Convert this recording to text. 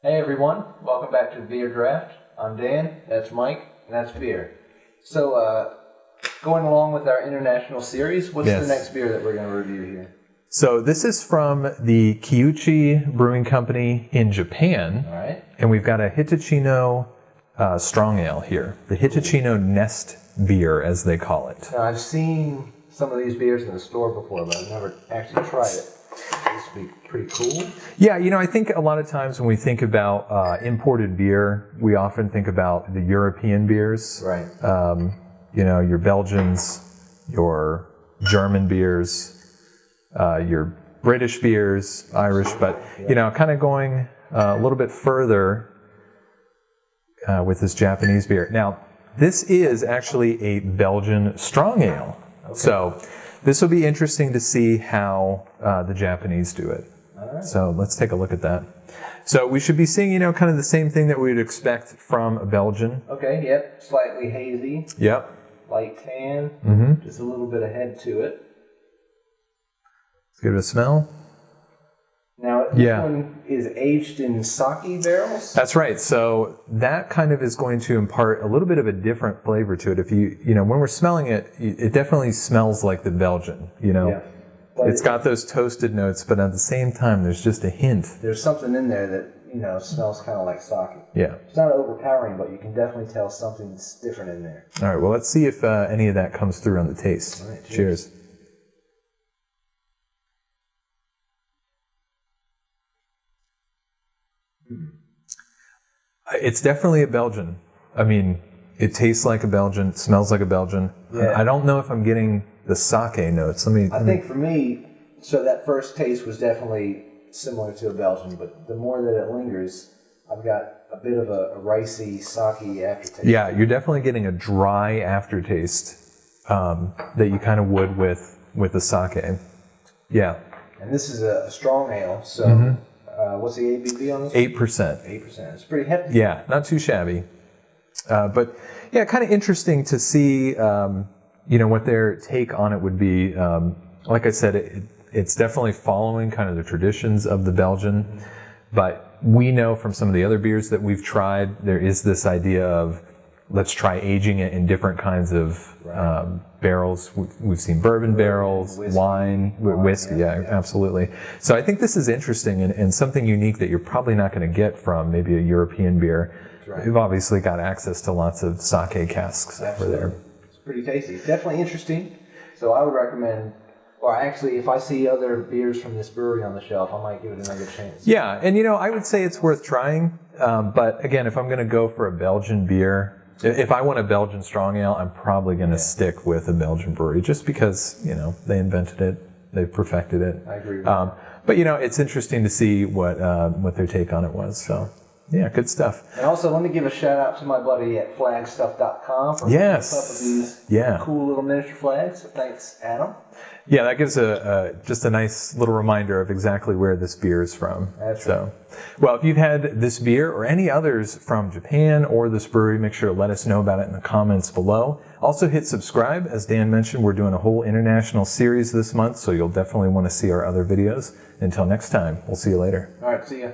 Hey everyone, welcome back to the Beer Draft. I'm Dan, that's Mike, and that's Beer. So, going along with our international series, what's the next beer that we're going to review here? So this is from the Kiuchi Brewing Company in Japan. All right. And we've got a Hitachino strong ale here. The Hitachino Nest beer, as they call it. Now, I've seen some of these beers in the store before, but I've never actually tried it. This would be pretty cool. Yeah, you know, I think a lot of times when we think about imported beer, we often think about the European beers. Right. You know, your Belgians, your German beers, your British beers, Irish, but, you know, kind of going a little bit further with this Japanese beer. Now, this is actually a Belgian strong ale. Okay. So this will be interesting to see how the Japanese do it. All right. So let's take a look at that. So we should be seeing, you know, kind of the same thing that we would expect from a Belgian. Okay, yep. Slightly hazy. Yep. Light tan. Mm-hmm. Just a little bit of head to it. Let's give it a smell. Now, this one is aged in sake barrels? That's right. So that kind of is going to impart a little bit of a different flavor to it. If you know, when we're smelling it, it definitely smells like the Belgian, you know. Yeah. It's got those toasted notes, but at the same time, there's just a hint. There's something in there that, you know, smells kind of like sake. Yeah. It's not overpowering, but you can definitely tell something's different in there. All right, well, let's see if any of that comes through on the taste. All right, cheers. It's definitely a Belgian. I mean, it tastes like a Belgian, it smells like a Belgian. Yeah. I don't know if I'm getting the sake notes. I think for me, so that first taste was definitely similar to a Belgian, but the more that it lingers, I've got a bit of a ricey, sake aftertaste. Yeah, you're definitely getting a dry aftertaste that you kind of would with the sake. Yeah. And this is a strong ale, so what's the ABV on this? 8%. 8%. It's pretty hefty. Yeah, not too shabby. But yeah, kind of interesting to see, you know, what their take on it would be. Like I said, it's definitely following kind of the traditions of the Belgian, but we know from some of the other beers that we've tried, there is this idea of let's try aging it in different kinds of barrels. We've seen bourbon barrels, wine, whiskey, yeah, absolutely. So I think this is interesting and something unique that you're probably not going to get from maybe a European beer. Right. We've obviously got access to lots of sake casks over there. It's pretty tasty. It's definitely interesting. So I would recommend, or actually, if I see other beers from this brewery on the shelf, I might give it another chance. Yeah, and you know, I would say it's worth trying. But again, if I'm going to go for a Belgian beer, if I want a Belgian strong ale, I'm probably going to stick with a Belgian brewery just because, you know, they invented it, they perfected it. I agree with that. But you know, it's interesting to see what their take on it was. So. Yeah, good stuff. And also, let me give a shout out to my buddy at flagstuff.com for up of these cool little miniature flags. So thanks, Adam. Yeah, that gives just a nice little reminder of exactly where this beer is from. That's right. Well, if you've had this beer or any others from Japan or this brewery, make sure to let us know about it in the comments below. Also hit subscribe. As Dan mentioned, we're doing a whole international series this month, so you'll definitely want to see our other videos. Until next time, we'll see you later. All right, see ya.